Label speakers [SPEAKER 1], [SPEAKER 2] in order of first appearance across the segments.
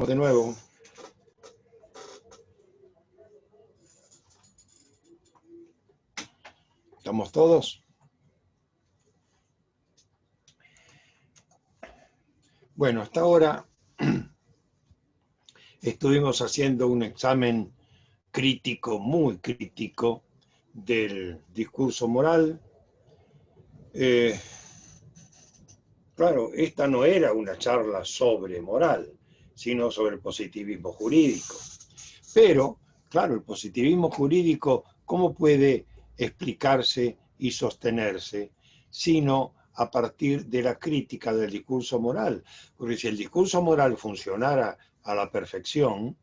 [SPEAKER 1] De nuevo. ¿Estamos todos? Bueno, hasta ahora estuvimos haciendo un examen crítico, muy crítico, del discurso moral. Claro, esta no era una charla sobre moral, sino sobre el positivismo jurídico. Pero, claro, el positivismo jurídico, ¿cómo puede explicarse y sostenerse sino a partir de la crítica del discurso moral? Porque si el discurso moral funcionara a la perfección,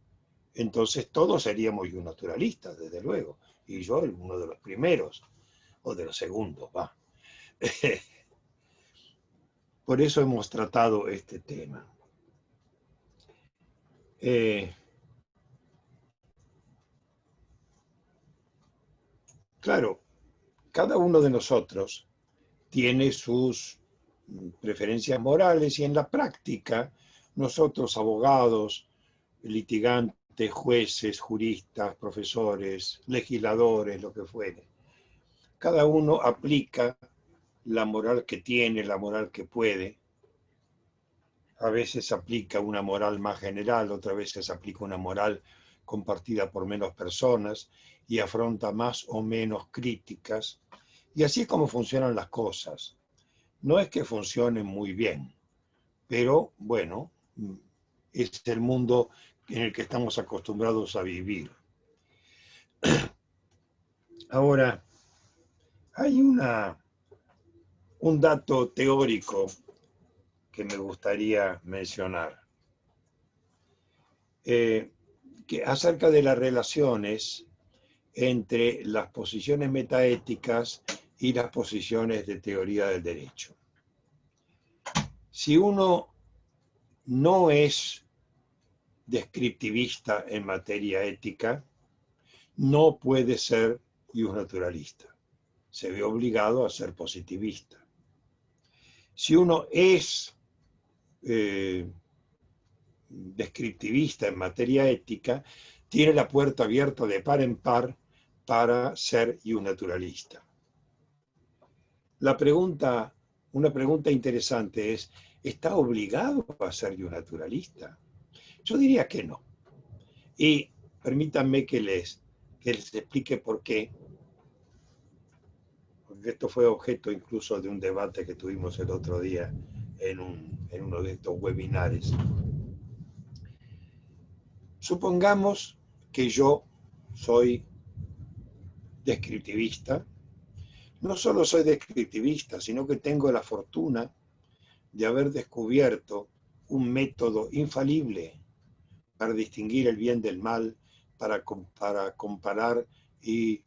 [SPEAKER 1] entonces todos seríamos naturalistas, desde luego. Y yo, uno de los primeros, o de los segundos, va. Por eso hemos tratado este tema. Claro, cada uno de nosotros tiene sus preferencias morales y en la práctica nosotros, abogados, litigantes, jueces, juristas, profesores, legisladores, lo que fuere, cada uno aplica la moral que tiene, la moral que puede. A veces aplica una moral más general, otras veces aplica una moral compartida por menos personas y afronta más o menos críticas. Y así es como funcionan las cosas. No es que funcionen muy bien, pero bueno, es el mundo en el que estamos acostumbrados a vivir. Ahora, hay un dato teórico que me gustaría mencionar, que acerca de las relaciones entre las posiciones metaéticas y las posiciones de teoría del derecho. Si uno no es descriptivista en materia ética, no puede ser justnaturalista. Se ve obligado a ser positivista. Si uno es descriptivista en materia ética, tiene la puerta abierta de par en par para ser justnaturalista. Una pregunta interesante es, ¿está obligado a ser justnaturalista? Yo diría que no. Y permítanme que les explique por qué. Porque esto fue objeto incluso de un debate que tuvimos el otro día en uno de estos webinares. Supongamos que yo soy descriptivista. No solo soy descriptivista, sino que tengo la fortuna de haber descubierto un método infalible para distinguir el bien del mal, para comparar y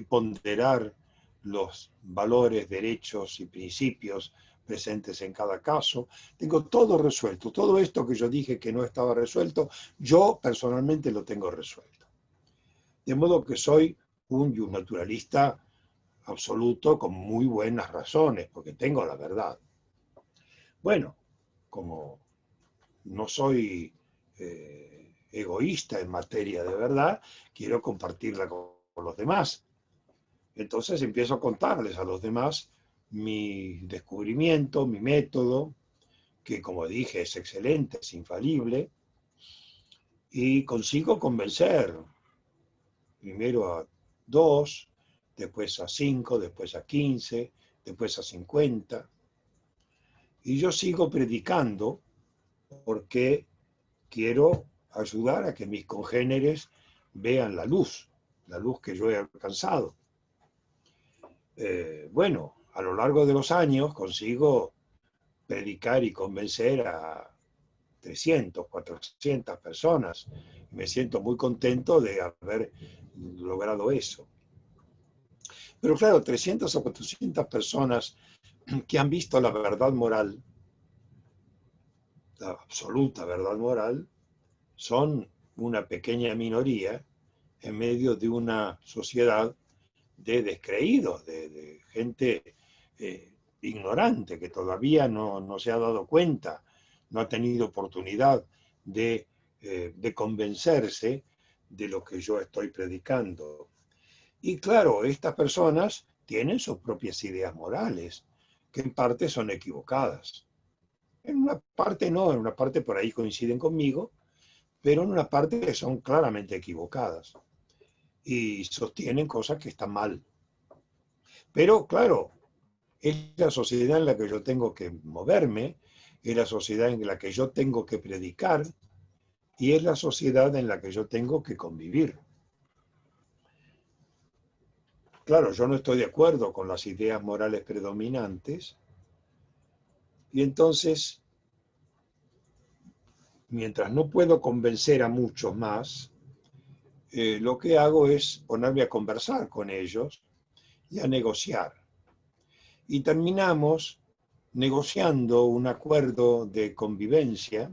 [SPEAKER 1] ponderar los valores, derechos y principios presentes en cada caso. Tengo todo resuelto. Todo esto que yo dije que no estaba resuelto, yo personalmente lo tengo resuelto. De modo que soy un justnaturalista absoluto con muy buenas razones, porque tengo la verdad. Bueno, como no soy egoísta en materia de verdad, quiero compartirla con los demás. Entonces empiezo a contarles a los demás mi descubrimiento, mi método, que como dije es excelente, es infalible, y consigo convencer primero a 2, después a 5, después a 15, después a 50. Y yo sigo predicando porque quiero ayudar a que mis congéneres vean la luz que yo he alcanzado. Bueno, a lo largo de los años consigo predicar y convencer a 300, 400 personas. Me siento muy contento de haber logrado eso. Pero claro, 300 o 400 personas que han visto la verdad moral, la absoluta verdad moral, son una pequeña minoría en medio de una sociedad de descreídos, de gente ignorante que todavía no se ha dado cuenta no ha tenido oportunidad de convencerse de lo que yo estoy predicando. Y claro, estas personas tienen sus propias ideas morales, que en parte son equivocadas. En una parte no, en una parte por ahí coinciden conmigo, pero en una parte son claramente equivocadas y sostienen cosas que están mal. Pero claro, es la sociedad en la que yo tengo que moverme, es la sociedad en la que yo tengo que predicar y es la sociedad en la que yo tengo que convivir. Claro, yo no estoy de acuerdo con las ideas morales predominantes y entonces, mientras no puedo convencer a muchos más, lo que hago es ponerme a conversar con ellos y a negociar. Y terminamos negociando un acuerdo de convivencia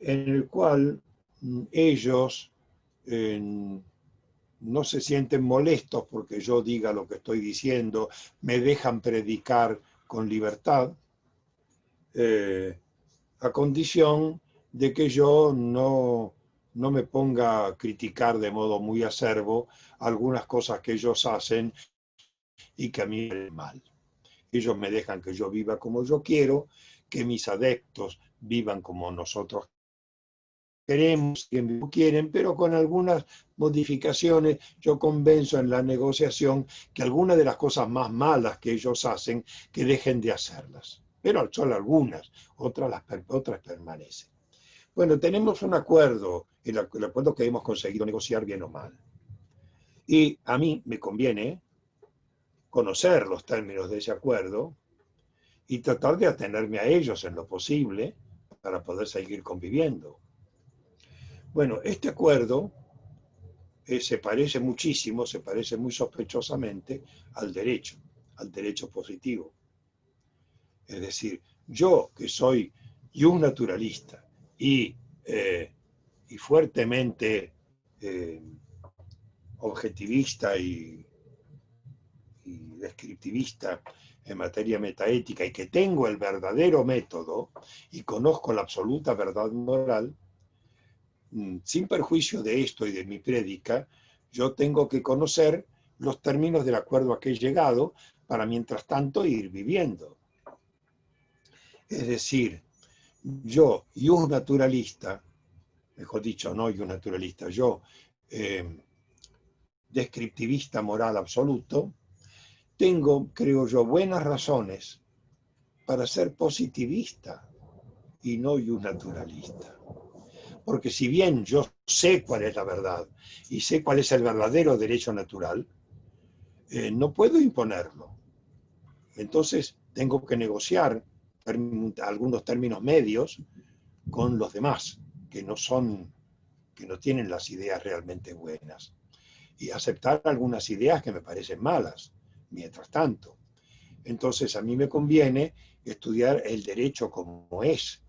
[SPEAKER 1] en el cual ellos no se sienten molestos porque yo diga lo que estoy diciendo, me dejan predicar con libertad, a condición de que yo no me ponga a criticar de modo muy acerbo algunas cosas que ellos hacen y que a mí me parecen mal. Ellos me dejan que yo viva como yo quiero, que mis adeptos vivan como nosotros queremos, que quieren, pero con algunas modificaciones. Yo convenzo en la negociación que algunas de las cosas más malas que ellos hacen, que dejen de hacerlas. Pero solo algunas, otras permanecen. Bueno, tenemos un acuerdo, el acuerdo que hemos conseguido negociar bien o mal. Y a mí me conviene conocer los términos de ese acuerdo y tratar de atenerme a ellos en lo posible para poder seguir conviviendo. Bueno, este acuerdo se parece muchísimo, se parece muy sospechosamente al derecho positivo. Es decir, yo que soy un naturalista y fuertemente objetivista y descriptivista en materia metaética y que tengo el verdadero método y conozco la absoluta verdad moral, sin perjuicio de esto y de mi prédica, yo tengo que conocer los términos del acuerdo a que he llegado para mientras tanto ir viviendo. Es decir, yo y un naturalista, mejor dicho, no y un naturalista, yo descriptivista moral absoluto, tengo, creo yo, buenas razones para ser positivista y no un naturalista. Porque si bien yo sé cuál es la verdad y sé cuál es el verdadero derecho natural, no puedo imponerlo. Entonces tengo que negociar algunos términos medios con los demás, que no tienen las ideas realmente buenas, y aceptar algunas ideas que me parecen malas, mientras tanto. Entonces a mí me conviene estudiar el derecho como es,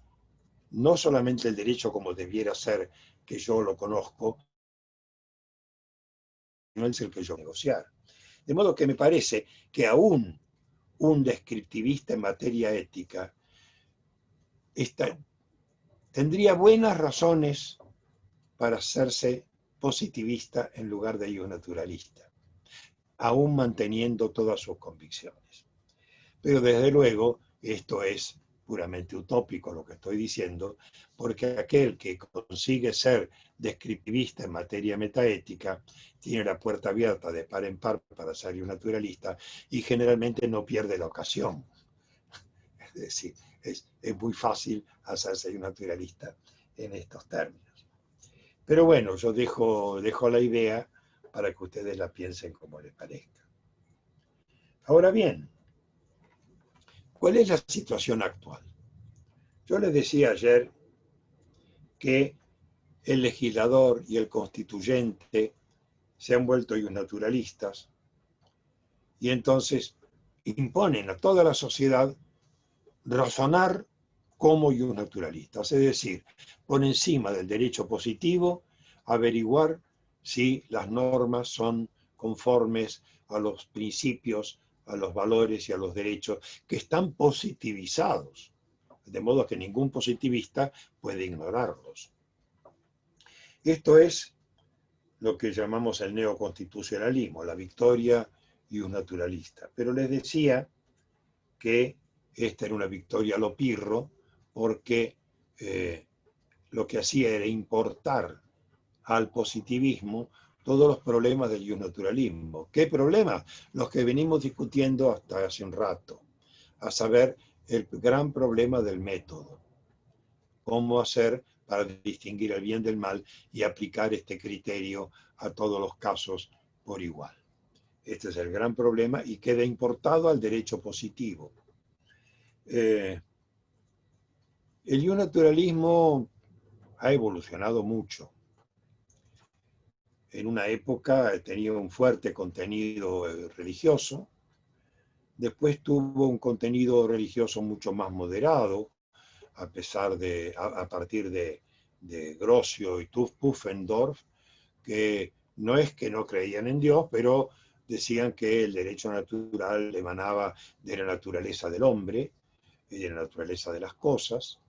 [SPEAKER 1] no solamente el derecho como debiera ser, que yo lo conozco, no es el que yo negociar. De modo que me parece que aún un descriptivista en materia ética tendría buenas razones para hacerse positivista en lugar de naturalista, aún manteniendo todas sus convicciones. Pero desde luego, esto es puramente utópico lo que estoy diciendo, porque aquel que consigue ser descriptivista en materia metaética tiene la puerta abierta de par en par para ser naturalista y generalmente no pierde la ocasión. Es decir, es muy fácil hacerse naturalista en estos términos. Pero bueno, yo dejo la idea para que ustedes la piensen como les parezca. Ahora bien, ¿cuál es la situación actual? Yo les decía ayer que el legislador y el constituyente se han vuelto naturalistas y entonces imponen a toda la sociedad razonar como naturalistas, es decir, por encima del derecho positivo, averiguar si las normas son conformes a los principios, a los valores y a los derechos que están positivizados. Es de modo que ningún positivista puede ignorarlos. Esto es lo que llamamos el neoconstitucionalismo, la victoria iusnaturalista. Pero les decía que esta era una victoria a lo pirro, porque lo que hacía era importar al positivismo todos los problemas del iusnaturalismo. ¿Qué problemas? Los que venimos discutiendo hasta hace un rato, a saber, el gran problema del método. Cómo hacer para distinguir el bien del mal y aplicar este criterio a todos los casos por igual. Este es el gran problema y queda importado al derecho positivo. El iusnaturalismo ha evolucionado mucho. En una época tenía un fuerte contenido religioso, después tuvo un contenido religioso mucho más moderado, a partir de Grocio y Pufendorf, que no es que no creían en Dios, pero decían que el derecho natural emanaba de la naturaleza del hombre y de la naturaleza de las cosas.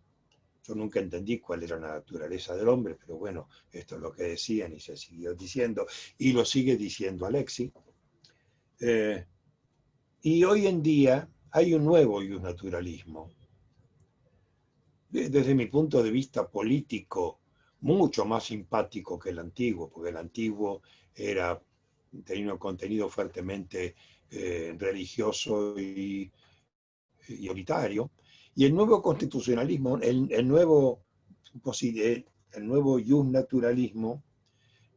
[SPEAKER 1] Yo nunca entendí cuál era la naturaleza del hombre, pero bueno, esto es lo que decían y se siguió diciendo, y lo sigue diciendo Alexis. Y hoy en día hay un nuevo iusnaturalismo. Desde mi punto de vista político, mucho más simpático que el antiguo, porque el antiguo tenía un contenido fuertemente religioso y unitario, y el nuevo constitucionalismo, el nuevo iusnaturalismo,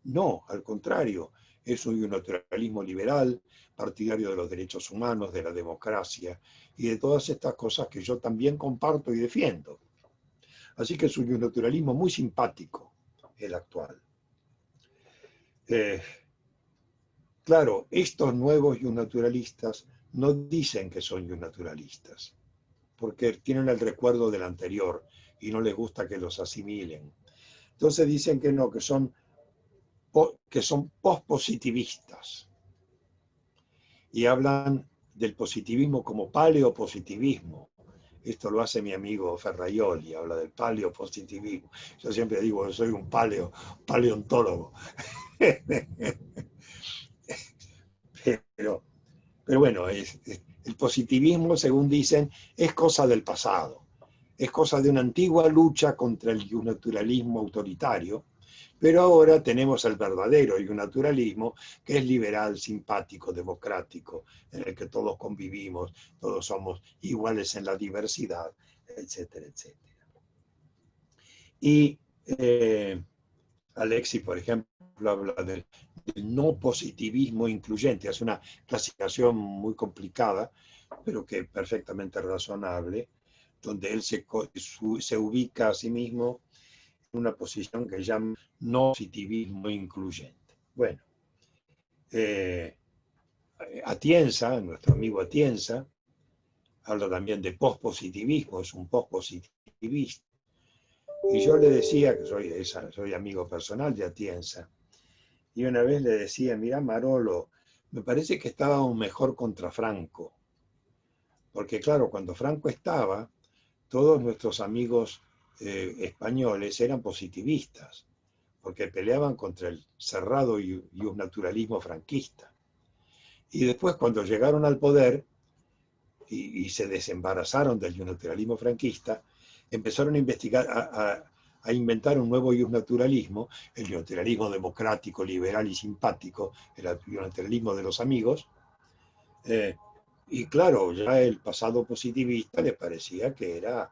[SPEAKER 1] no, al contrario, es un iusnaturalismo liberal, partidario de los derechos humanos, de la democracia y de todas estas cosas que yo también comparto y defiendo. Así que es un iusnaturalismo muy simpático, el actual. Claro, estos nuevos iusnaturalistas no dicen que son iusnaturalistas, porque tienen el recuerdo del anterior y no les gusta que los asimilen. Entonces dicen que no, que son pospositivistas. Y hablan del positivismo como paleopositivismo. Esto lo hace mi amigo Ferraioli, habla del paleopositivismo. Yo siempre digo que soy un paleontólogo. Pero bueno, el positivismo, según dicen, es cosa del pasado. Es cosa de una antigua lucha contra el iusnaturalismo autoritario, pero ahora tenemos el verdadero iusnaturalismo, que es liberal, simpático, democrático, en el que todos convivimos, todos somos iguales en la diversidad, etcétera, etcétera. Y Alexis, por ejemplo, habla del no positivismo incluyente. Es una clasificación muy complicada, pero que perfectamente razonable, donde él se ubica a sí mismo en una posición que llama no positivismo incluyente. Bueno, Atienza, nuestro amigo Atienza, habla también de pospositivismo, es un pospositivista. Y yo le decía que soy amigo personal de Atienza, y una vez le decía, mira Marolo, me parece que estábamos mejor contra Franco, porque claro, cuando Franco estaba, todos nuestros amigos españoles eran positivistas, porque peleaban contra el cerrado iusnaturalismo franquista. Y después, cuando llegaron al poder y se desembarazaron del iusnaturalismo franquista, empezaron a investigar, a inventar un nuevo iusnaturalismo, el iusnaturalismo democrático, liberal y simpático, el iusnaturalismo de los amigos. Y claro, ya el pasado positivista les parecía que era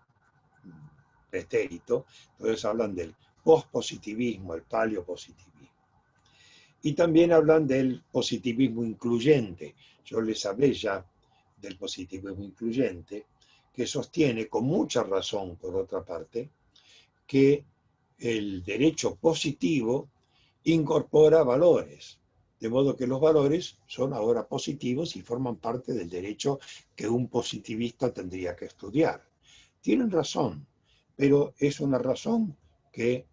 [SPEAKER 1] pretérito, entonces hablan del pospositivismo, el paleopositivismo. Y también hablan del positivismo incluyente. Yo les hablé ya del positivismo incluyente, que sostiene con mucha razón, por otra parte, que el derecho positivo incorpora valores, de modo que los valores son ahora positivos y forman parte del derecho que un positivista tendría que estudiar. Tienen razón, pero es una razón que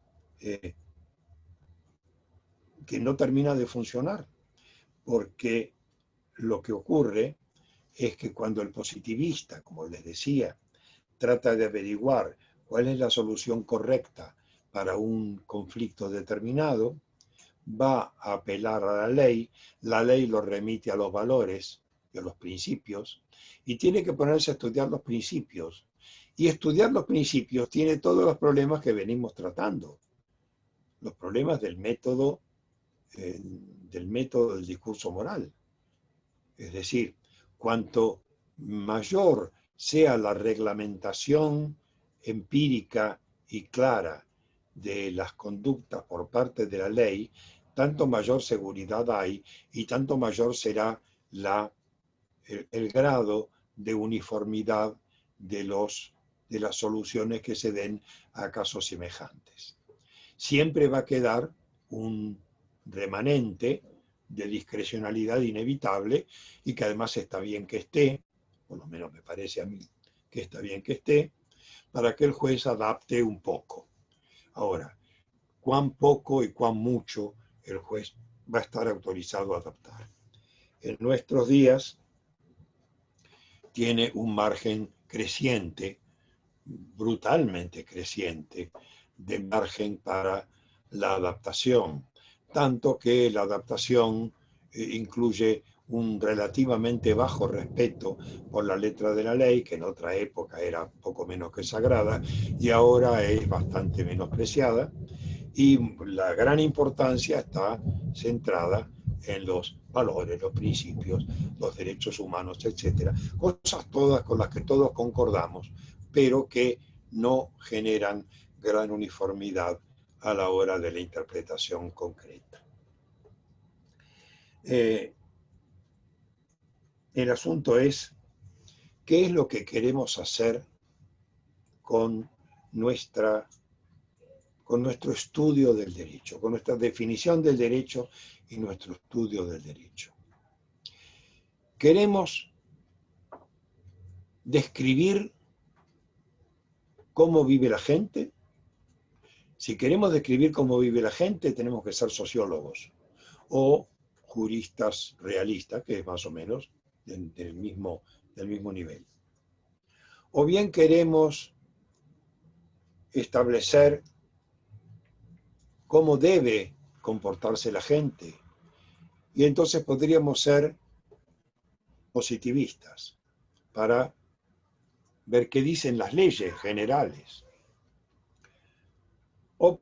[SPEAKER 1] no termina de funcionar, porque lo que ocurre es que cuando el positivista, como les decía, trata de averiguar cuál es la solución correcta para un conflicto determinado, va a apelar a la ley lo remite a los valores y a los principios, y tiene que ponerse a estudiar los principios. Y estudiar los principios tiene todos los problemas que venimos tratando, los problemas del método del discurso moral. Es decir, cuanto mayor sea la reglamentación empírica y clara de las conductas por parte de la ley, tanto mayor seguridad hay y tanto mayor será el grado de uniformidad de las soluciones que se den a casos semejantes. Siempre va a quedar un remanente de discrecionalidad inevitable y que además está bien que esté, por lo menos me parece a mí que está bien que esté, para que el juez adapte un poco. Ahora, cuán poco y cuán mucho el juez va a estar autorizado a adaptar. En nuestros días tiene un margen creciente, brutalmente creciente, de margen para la adaptación, tanto que la adaptación incluye un relativamente bajo respeto por la letra de la ley, que en otra época era poco menos que sagrada, y ahora es bastante menospreciada, y la gran importancia está centrada en los valores, los principios, los derechos humanos, etc. Cosas todas con las que todos concordamos, pero que no generan gran uniformidad a la hora de la interpretación concreta. El asunto es, ¿qué es lo que queremos hacer con nuestro estudio del derecho, con nuestra definición del derecho y nuestro estudio del derecho? Queremos describir cómo vive la gente. Si queremos describir cómo vive la gente, tenemos que ser sociólogos o juristas realistas, que es más o menos del mismo nivel. O bien queremos establecer cómo debe comportarse la gente, y entonces podríamos ser positivistas para ver qué dicen las leyes generales. O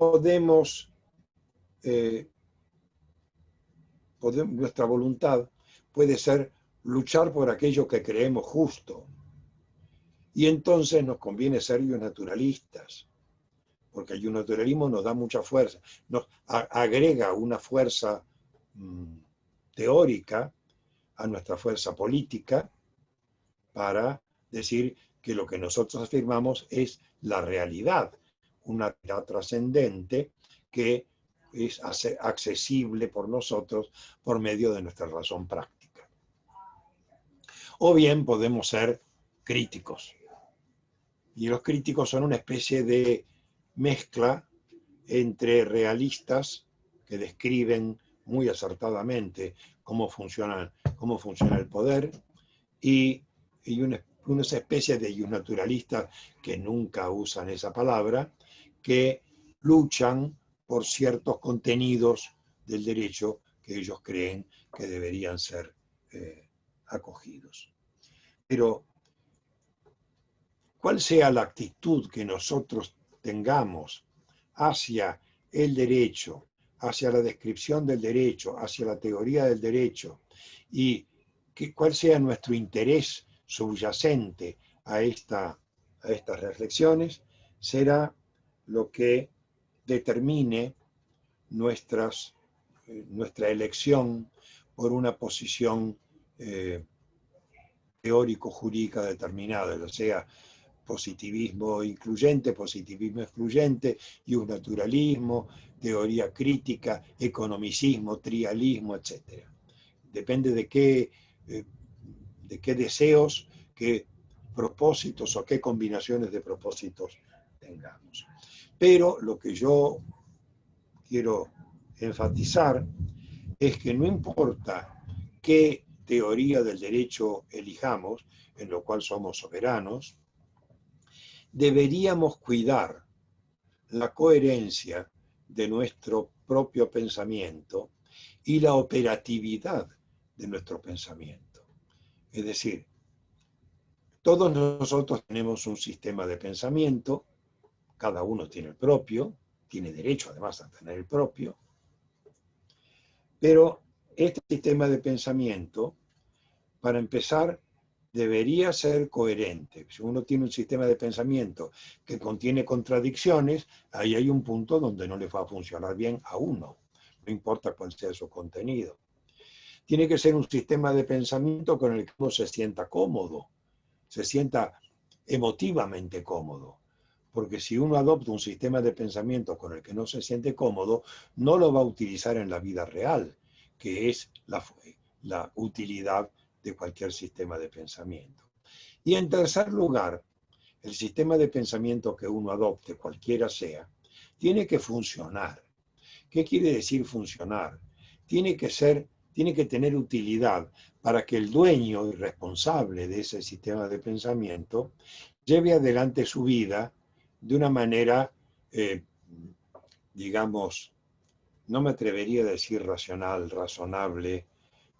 [SPEAKER 1] nuestra voluntad puede ser luchar por aquello que creemos justo. Y entonces nos conviene ser naturalistas, porque el naturalismo nos da mucha fuerza, nos agrega una fuerza teórica a nuestra fuerza política para decir que lo que nosotros afirmamos es la realidad, una realidad trascendente que es accesible por nosotros por medio de nuestra razón práctica. O bien podemos ser críticos. Y los críticos son una especie de mezcla entre realistas que describen muy acertadamente cómo funciona el poder y una especie de naturalistas que nunca usan esa palabra, que luchan por ciertos contenidos del derecho que ellos creen que deberían ser acogidos. Pero cuál sea la actitud que nosotros tengamos hacia el derecho, hacia la descripción del derecho, hacia la teoría del derecho, y cuál sea nuestro interés subyacente a estas reflexiones, será lo que determine nuestra elección por una posición teórico-jurídica determinada, ya sea positivismo incluyente, positivismo excluyente, naturalismo, teoría crítica, economicismo, trialismo, etc. Depende de qué deseos, qué propósitos o qué combinaciones de propósitos tengamos. Pero lo que yo quiero enfatizar es que no importa qué teoría del derecho elijamos, en lo cual somos soberanos, deberíamos cuidar la coherencia de nuestro propio pensamiento y la operatividad de nuestro pensamiento. Es decir, todos nosotros tenemos un sistema de pensamiento, cada uno tiene el propio, tiene derecho además a tener el propio, pero este sistema de pensamiento, para empezar, debería ser coherente. Si uno tiene un sistema de pensamiento que contiene contradicciones, ahí hay un punto donde no le va a funcionar bien a uno, no importa cuál sea su contenido. Tiene que ser un sistema de pensamiento con el que uno se sienta cómodo, se sienta emotivamente cómodo. Porque si uno adopta un sistema de pensamiento con el que no se siente cómodo, no lo va a utilizar en la vida real, que es la utilidad de cualquier sistema de pensamiento. Y en tercer lugar, el sistema de pensamiento que uno adopte, cualquiera sea, tiene que funcionar. ¿Qué quiere decir funcionar? Tiene que tener utilidad para que el dueño y responsable de ese sistema de pensamiento lleve adelante su vida de una manera, digamos, no me atrevería a decir racional, razonable,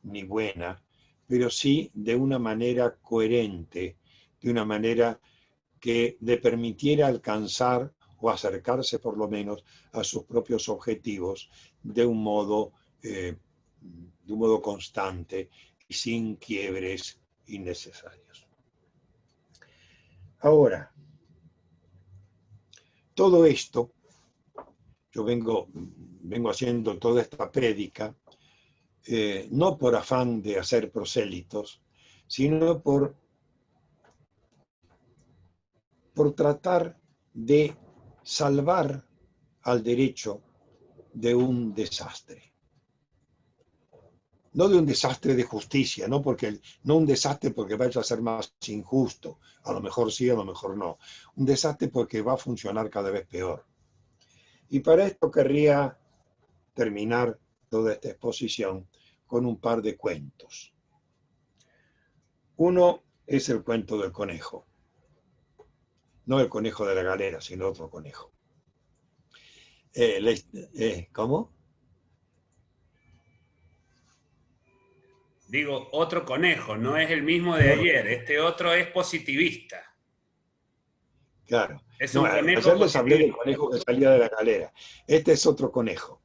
[SPEAKER 1] ni buena, pero sí de una manera coherente, de una manera que le permitiera alcanzar o acercarse por lo menos a sus propios objetivos de un modo constante y sin quiebres innecesarios. Ahora, todo esto, yo vengo haciendo toda esta prédica, no por afán de hacer prosélitos, sino por tratar de salvar al derecho de un desastre. No de un desastre de justicia, no un desastre porque vaya a ser más injusto, a lo mejor sí, a lo mejor no. Un desastre porque va a funcionar cada vez peor. Y para esto querría terminar toda esta exposición con un par de cuentos. Uno es el cuento del conejo. No el conejo de la galera, sino otro conejo. ¿Cómo?
[SPEAKER 2] Digo, otro conejo, no es el mismo de ayer. Este otro es positivista.
[SPEAKER 1] Claro.
[SPEAKER 2] Es
[SPEAKER 1] No,
[SPEAKER 2] un conejo
[SPEAKER 1] ayer les hablé del
[SPEAKER 2] positivista.
[SPEAKER 1] conejo que salía de la galera. Este es otro conejo,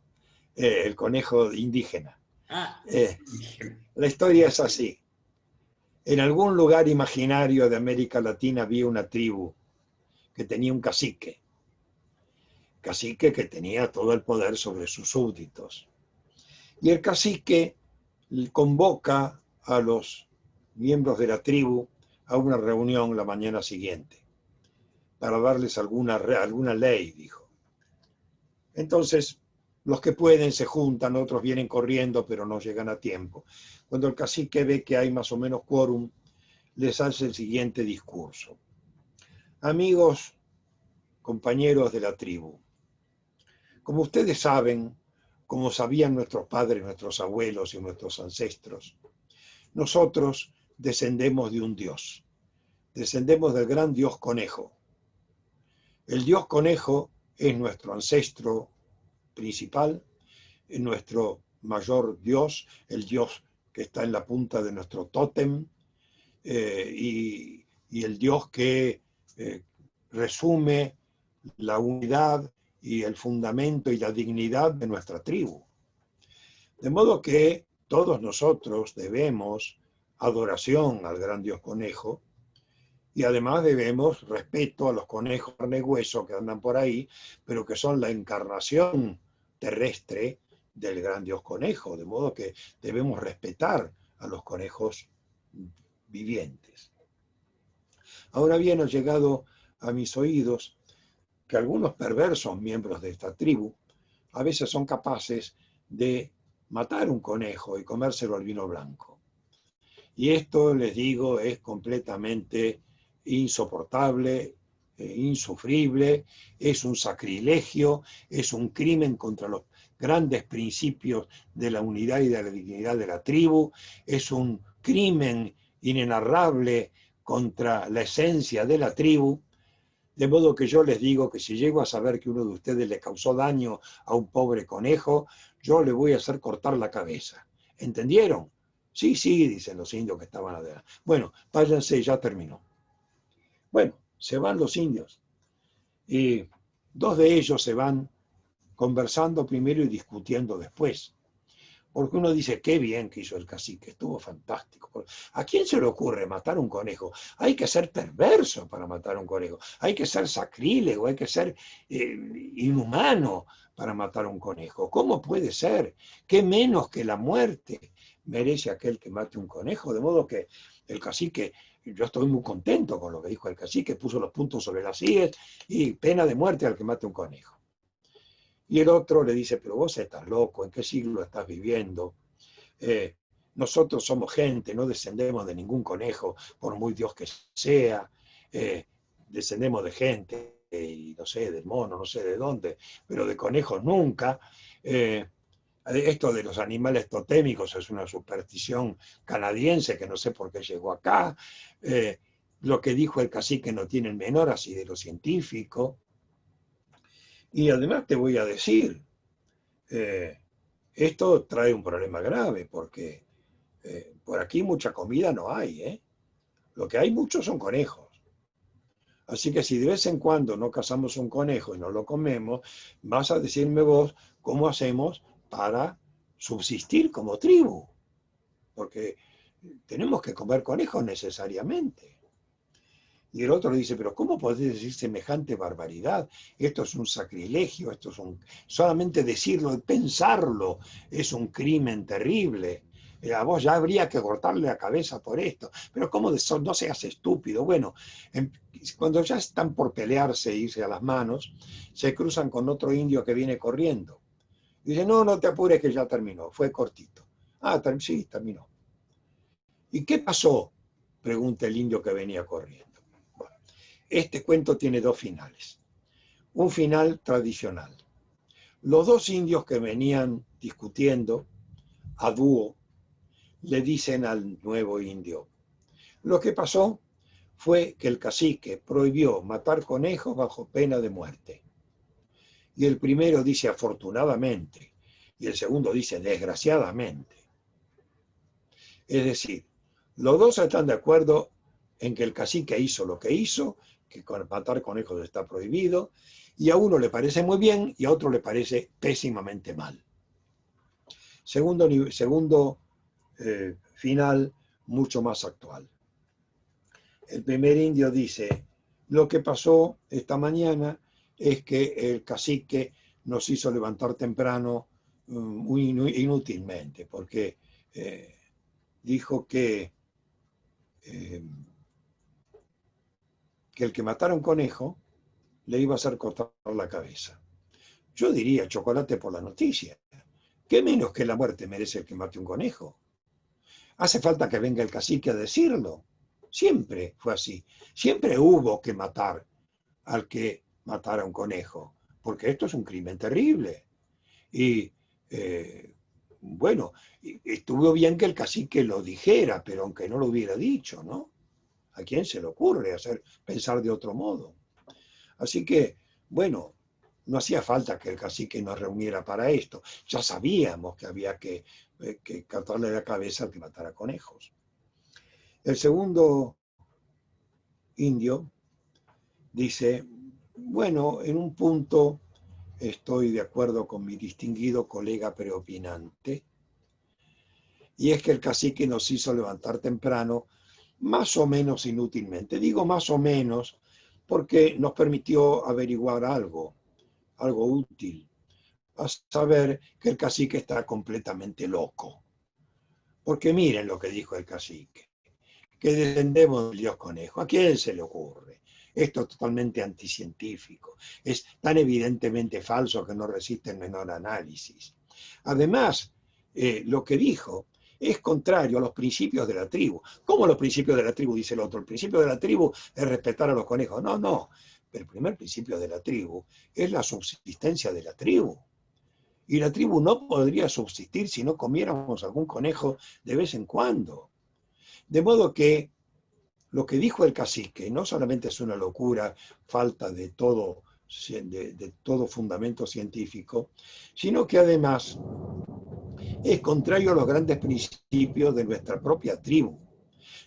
[SPEAKER 1] el conejo indígena.
[SPEAKER 2] Ah,
[SPEAKER 1] La historia es así. En algún lugar imaginario de América Latina había una tribu que tenía un cacique que tenía todo el poder sobre sus súbditos. Y el cacique convoca a los miembros de la tribu a una reunión la mañana siguiente para darles alguna ley, dijo. Entonces, los que pueden se juntan, otros vienen corriendo, pero no llegan a tiempo. Cuando el cacique ve que hay más o menos quórum, les hace el siguiente discurso. Amigos, compañeros de la tribu, como ustedes saben, como sabían nuestros padres, nuestros abuelos y nuestros ancestros, nosotros descendemos de un dios. Descendemos del gran dios conejo. El dios conejo es nuestro ancestro principal, es nuestro mayor dios, el dios que está en la punta de nuestro tótem, y el dios que resume la unidad y el fundamento y la dignidad de nuestra tribu. De modo que todos nosotros debemos adoración al gran dios conejo y además debemos respeto a los conejos carne-hueso que andan por ahí, pero que son la encarnación terrestre del gran dios conejo, de modo que debemos respetar a los conejos vivientes. Ahora bien, ha llegado a mis oídos que algunos perversos miembros de esta tribu a veces son capaces de matar un conejo y comérselo al vino blanco. Y esto, les digo, es completamente insoportable, insufrible, es un sacrilegio, es un crimen contra los grandes principios de la unidad y de la dignidad de la tribu, es un crimen inenarrable contra la esencia de la tribu, De modo que yo les digo que si llego a saber que uno de ustedes le causó daño a un pobre conejo, yo le voy a hacer cortar la cabeza. ¿Entendieron? Sí, sí, dicen los indios que estaban adelante. Bueno, váyanse, ya terminó. Bueno, se van los indios. Y dos de ellos se van conversando primero y discutiendo después. Porque uno dice, qué bien que hizo el cacique, estuvo fantástico. ¿A quién se le ocurre matar un conejo? Hay que ser perverso para matar un conejo, hay que ser sacrílego, hay que ser inhumano para matar un conejo. ¿Cómo puede ser? ¿Qué menos que la muerte merece aquel que mate un conejo? De modo que el cacique, yo estoy muy contento con lo que dijo el cacique, puso los puntos sobre las íes y pena de muerte al que mate un conejo. Y el otro le dice, pero vos estás loco, ¿en qué siglo estás viviendo? Nosotros somos gente, no descendemos de ningún conejo, por muy Dios que sea, descendemos de gente, y no sé, del mono, no sé de dónde, pero de conejos nunca. Esto de los animales totémicos es una superstición canadiense que no sé por qué llegó acá. Lo que dijo el cacique no tiene el menor asidero científico. Y además te voy a decir, esto trae un problema grave porque por aquí mucha comida no hay, ¿eh? Lo que hay muchos son conejos. Así que si de vez en cuando no cazamos un conejo y no lo comemos, vas a decirme vos cómo hacemos para subsistir como tribu. Porque tenemos que comer conejos necesariamente. Y el otro le dice, pero ¿cómo podés decir semejante barbaridad? Esto es un sacrilegio, esto es solamente decirlo y pensarlo es un crimen terrible. A vos ya habría que cortarle la cabeza por esto. Pero ¿cómo no seas estúpido? Bueno, cuando ya están por pelearse e irse a las manos, se cruzan con otro indio que viene corriendo. Dice, no, no te apures que ya terminó, fue cortito. Ah, sí, terminó. ¿Y qué pasó? Pregunta el indio que venía corriendo. Este cuento tiene dos finales. Un final tradicional. Los dos indios que venían discutiendo a dúo le dicen al nuevo indio, lo que pasó fue que el cacique prohibió matar conejos bajo pena de muerte. Y el primero dice afortunadamente y el segundo dice desgraciadamente. Es decir, los dos están de acuerdo en que el cacique hizo lo que hizo, que matar conejos está prohibido, y a uno le parece muy bien y a otro le parece pésimamente mal. Segundo final, mucho más actual. El primer indio dice, lo que pasó esta mañana es que el cacique nos hizo levantar temprano muy inútilmente, porque dijo que el que matara un conejo le iba a hacer cortar la cabeza. Yo diría chocolate por la noticia. ¿Qué menos que la muerte merece el que mate un conejo? ¿Hace falta que venga el cacique a decirlo? Siempre fue así. Siempre hubo que matar al que matara un conejo, porque esto es un crimen terrible. Y bueno, estuvo bien que el cacique lo dijera, pero aunque no lo hubiera dicho, ¿no? ¿A quién se le ocurre pensar de otro modo? Así que, bueno, no hacía falta que el cacique nos reuniera para esto. Ya sabíamos que había que cortarle la cabeza al que matara conejos. El segundo indio dice, bueno, en un punto estoy de acuerdo con mi distinguido colega preopinante, y es que el cacique nos hizo levantar temprano, más o menos inútilmente. Digo más o menos porque nos permitió averiguar algo útil, a saber que el cacique está completamente loco. Porque miren lo que dijo el cacique, que descendemos del dios conejo. ¿A quién se le ocurre? Esto es totalmente anticientífico, es tan evidentemente falso que no resiste el menor análisis. Además, lo que dijo es contrario a los principios de la tribu. ¿Cómo los principios de la tribu? Dice el otro. El principio de la tribu es respetar a los conejos. No, no. El primer principio de la tribu es la subsistencia de la tribu. Y la tribu no podría subsistir si no comiéramos algún conejo de vez en cuando. De modo que lo que dijo el cacique no solamente es una locura, falta de todo fundamento científico, sino que además es contrario a los grandes principios de nuestra propia tribu.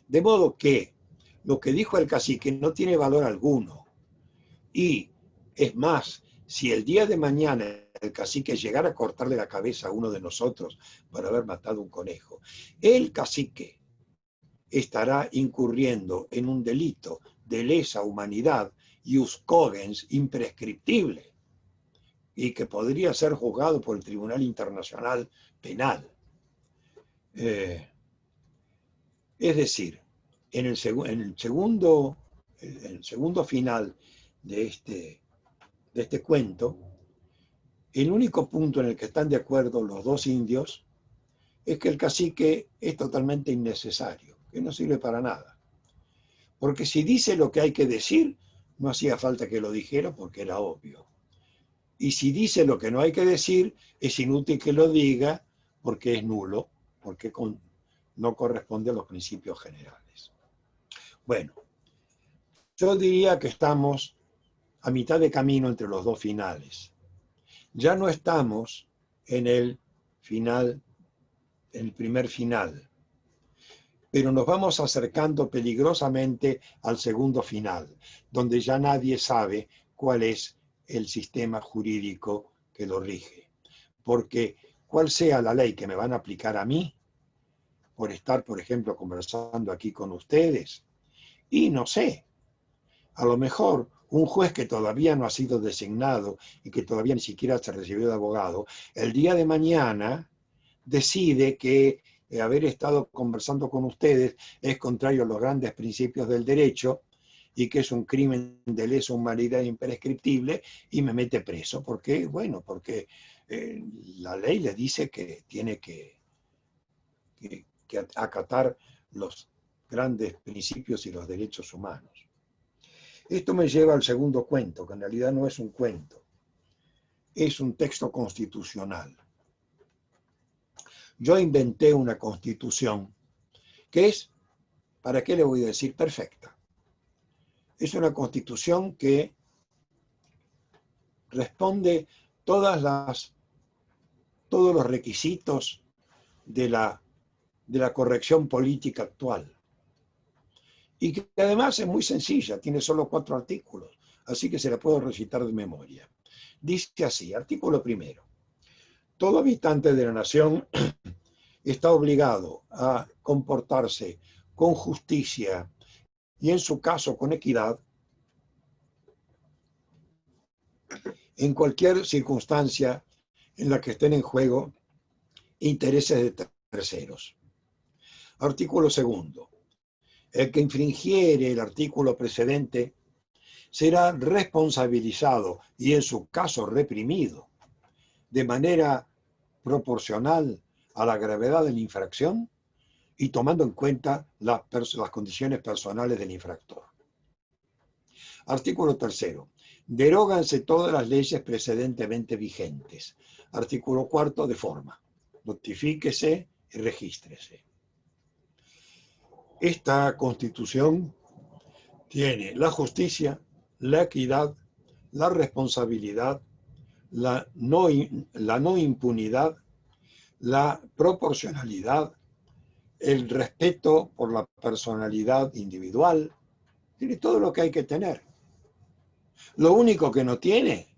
[SPEAKER 1] De modo que lo que dijo el cacique no tiene valor alguno. Y es más, si el día de mañana el cacique llegara a cortarle la cabeza a uno de nosotros por haber matado un conejo, el cacique estará incurriendo en un delito de lesa humanidad ius cogens imprescriptible y que podría ser juzgado por el Tribunal Internacional Penal. Es decir, en el segundo final de este cuento, el único punto en el que están de acuerdo los dos indios es que el cacique es totalmente innecesario, que no sirve para nada. Porque si dice lo que hay que decir, no hacía falta que lo dijera porque era obvio. Y si dice lo que no hay que decir, es inútil que lo diga porque es nulo, porque no corresponde a los principios generales. Bueno, yo diría que estamos a mitad de camino entre los dos finales. Ya no estamos en el primer final, pero nos vamos acercando peligrosamente al segundo final, donde ya nadie sabe cuál es el sistema jurídico que lo rige. Porque cuál sea la ley que me van a aplicar a mí, por estar, por ejemplo, conversando aquí con ustedes, y no sé, a lo mejor un juez que todavía no ha sido designado y que todavía ni siquiera se recibió de abogado, el día de mañana decide que haber estado conversando con ustedes es contrario a los grandes principios del derecho y que es un crimen de lesa humanidad imprescriptible y me mete preso. ¿Por qué? Bueno, porque la ley le dice que tiene que acatar los grandes principios y los derechos humanos. Esto me lleva al segundo cuento, que en realidad no es un cuento, es un texto constitucional. Yo inventé una constitución que es, ¿para qué le voy a decir? Perfecta. Es una constitución que responde todos los requisitos de la corrección política actual. Y que además es muy sencilla, tiene solo 4 artículos, así que se la puedo recitar de memoria. Dice así, artículo primero. Todo habitante de la nación está obligado a comportarse con justicia y, en su caso, con equidad en cualquier circunstancia en la que estén en juego intereses de terceros. Artículo segundo. El que infringiere el artículo precedente será responsabilizado y, en su caso, reprimido de manera proporcional a la gravedad de la infracción y tomando en cuenta las condiciones personales del infractor. Artículo tercero. Deróganse todas las leyes precedentemente vigentes. Artículo cuarto, de forma. Notifíquese y regístrese. Esta Constitución tiene la justicia, la equidad, la responsabilidad, la no impunidad, la proporcionalidad, el respeto por la personalidad individual, tiene todo lo que hay que tener. Lo único que no tiene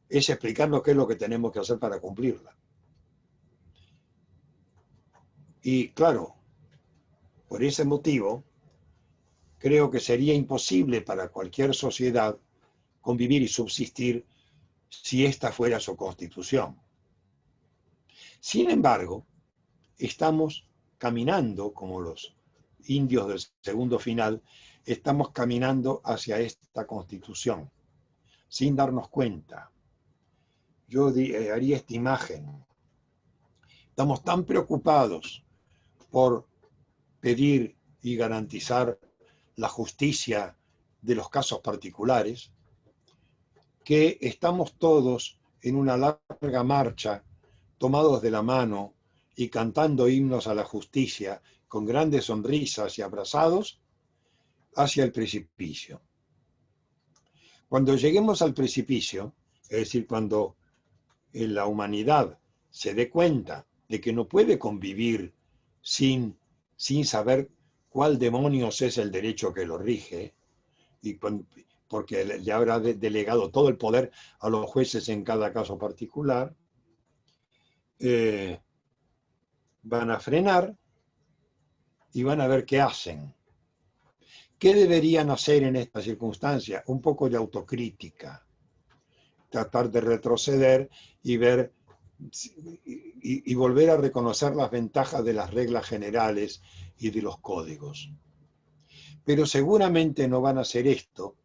[SPEAKER 1] es explicarnos qué es lo que tenemos que hacer para cumplirla. Y claro, por ese motivo, creo que sería imposible para cualquier sociedad convivir y subsistir si esta fuera su constitución. Sin embargo, estamos caminando, como los indios del segundo final, estamos caminando hacia esta constitución, sin darnos cuenta. Yo haría esta imagen. Estamos tan preocupados por pedir y garantizar la justicia de los casos particulares, que estamos todos en una larga marcha, tomados de la mano y cantando himnos a la justicia, con grandes sonrisas y abrazados, hacia el precipicio. Cuando lleguemos al precipicio, es decir, cuando la humanidad se dé cuenta de que no puede convivir sin saber cuál demonios es el derecho que lo rige, porque le habrá delegado todo el poder a los jueces en cada caso particular, van a frenar y van a ver qué hacen. ¿Qué deberían hacer en esta circunstancia? Un poco de autocrítica, tratar de retroceder y ver y volver a reconocer las ventajas de las reglas generales y de los códigos. Pero seguramente no van a hacer esto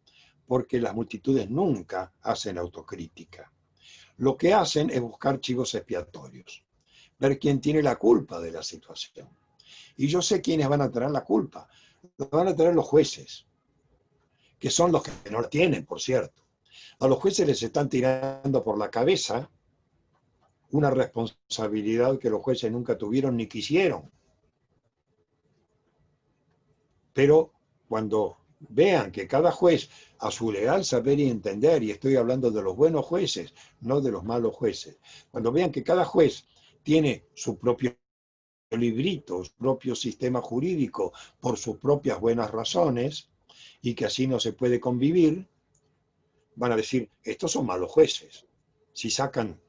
[SPEAKER 1] porque las multitudes nunca hacen autocrítica. Lo que hacen es buscar chivos expiatorios, ver quién tiene la culpa de la situación. Y yo sé quiénes van a tener la culpa. Lo van a tener los jueces, que son los que no la tienen, por cierto. A los jueces les están tirando por la cabeza una responsabilidad que los jueces nunca tuvieron ni quisieron. Pero cuando vean que cada juez, a su legal saber y entender, y estoy hablando de los buenos jueces, no de los malos jueces, cuando vean que cada juez tiene su propio librito, su propio sistema jurídico, por sus propias buenas razones, y que así no se puede convivir, van a decir, estos son malos jueces. Si sacan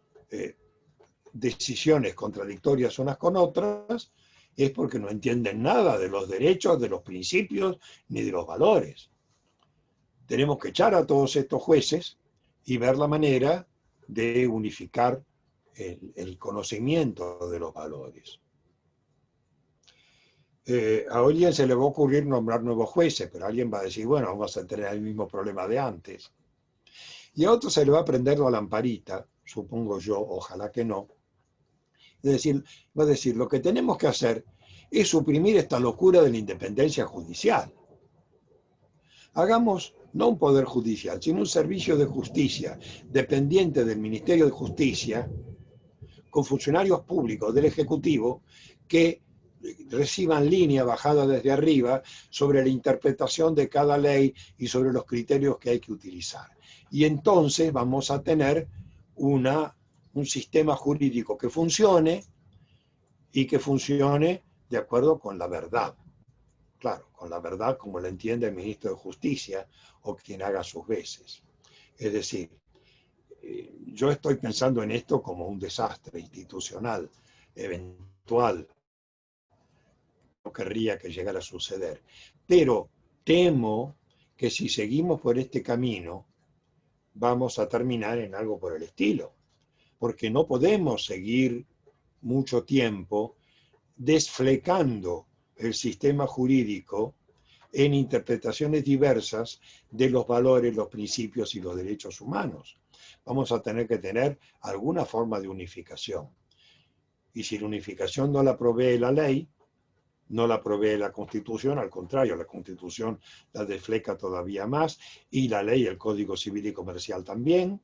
[SPEAKER 1] decisiones contradictorias unas con otras, es porque no entienden nada de los derechos, de los principios, ni de los valores. Tenemos que echar a todos estos jueces y ver la manera de unificar el conocimiento de los valores. A alguien se le va a ocurrir nombrar nuevos jueces, pero alguien va a decir, bueno, vamos a tener el mismo problema de antes. Y a otro se le va a prender la lamparita, supongo yo, ojalá que no. Es decir, va a decir, lo que tenemos que hacer es suprimir esta locura de la independencia judicial. Hagamos no un poder judicial, sino un servicio de justicia dependiente del Ministerio de Justicia, con funcionarios públicos del Ejecutivo que reciban línea bajada desde arriba sobre la interpretación de cada ley y sobre los criterios que hay que utilizar. Y entonces vamos a tener un sistema jurídico que funcione y que funcione de acuerdo con la verdad. Claro, con la verdad como la entiende el ministro de Justicia o quien haga sus veces. Es decir, yo estoy pensando en esto como un desastre institucional eventual. No querría que llegara a suceder. Pero temo que si seguimos por este camino, vamos a terminar en algo por el estilo. Porque no podemos seguir mucho tiempo desflecando el sistema jurídico en interpretaciones diversas de los valores, los principios y los derechos humanos. Vamos a tener que tener alguna forma de unificación. Y si la unificación no la provee la ley, no la provee la Constitución, al contrario, la Constitución la desfleca todavía más, y la ley, el Código Civil y Comercial también.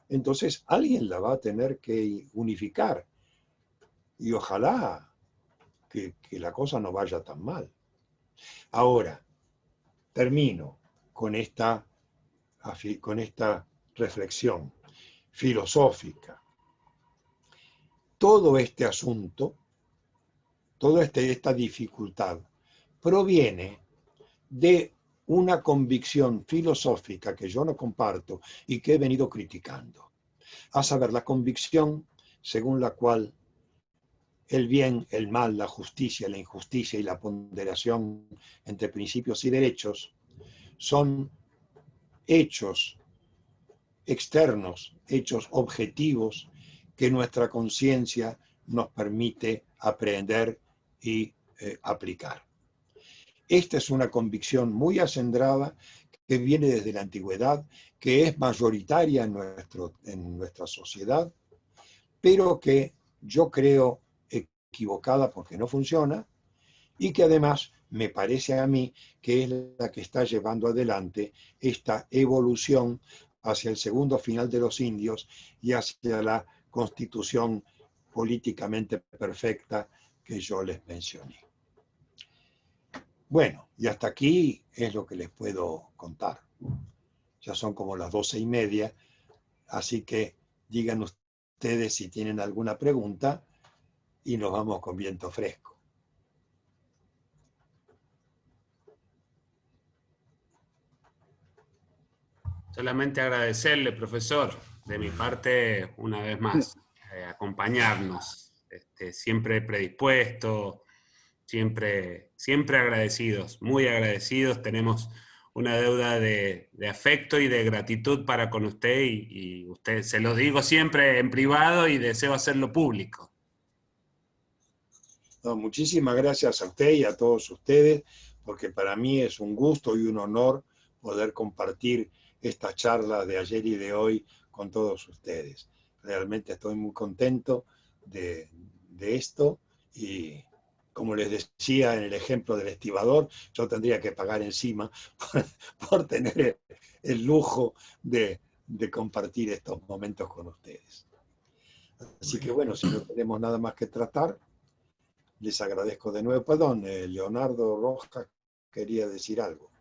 [SPEAKER 1] Entonces, alguien la va a tener que unificar. Y ojalá que la cosa no vaya tan mal. Ahora, termino con esta reflexión filosófica. Todo este asunto, toda esta dificultad, proviene de una convicción filosófica que yo no comparto y que he venido criticando. A saber, la convicción según la cual el bien, el mal, la justicia, la injusticia y la ponderación entre principios y derechos son hechos externos, hechos objetivos que nuestra conciencia nos permite aprender y aplicar. Esta es una convicción muy acendrada que viene desde la antigüedad, que es mayoritaria en nuestra sociedad, pero que yo creo equivocada porque no funciona, y que además me parece a mí que es la que está llevando adelante esta evolución hacia el segundo final de los indios y hacia la constitución políticamente perfecta que yo les mencioné. Bueno, y hasta aquí es lo que les puedo contar. Ya son como las 12:30, así que digan ustedes si tienen alguna pregunta y nos vamos con viento fresco.
[SPEAKER 2] Solamente agradecerle, profesor, de mi parte, una vez más, acompañarnos, siempre predispuesto, siempre agradecidos, muy agradecidos. Tenemos una deuda de afecto y de gratitud para con usted y usted, se lo digo siempre en privado y deseo hacerlo público.
[SPEAKER 1] No, muchísimas gracias a usted y a todos ustedes, porque para mí es un gusto y un honor poder compartir esta charla de ayer y de hoy con todos ustedes. Realmente estoy muy contento de esto y, como les decía en el ejemplo del estibador, yo tendría que pagar encima por tener el lujo de compartir estos momentos con ustedes. Así que bueno, si no tenemos nada más que tratar, les agradezco de nuevo. Perdón, Leonardo Rojas quería decir algo.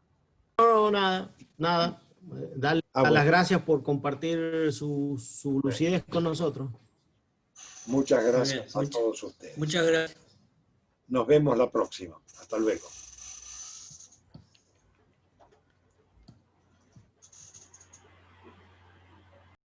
[SPEAKER 3] No, nada. Darle
[SPEAKER 1] Bueno,
[SPEAKER 3] las gracias por compartir su lucidez con nosotros.
[SPEAKER 1] muchas gracias a todos ustedes.
[SPEAKER 4] Muchas gracias.
[SPEAKER 1] Nos vemos la próxima. Hasta luego.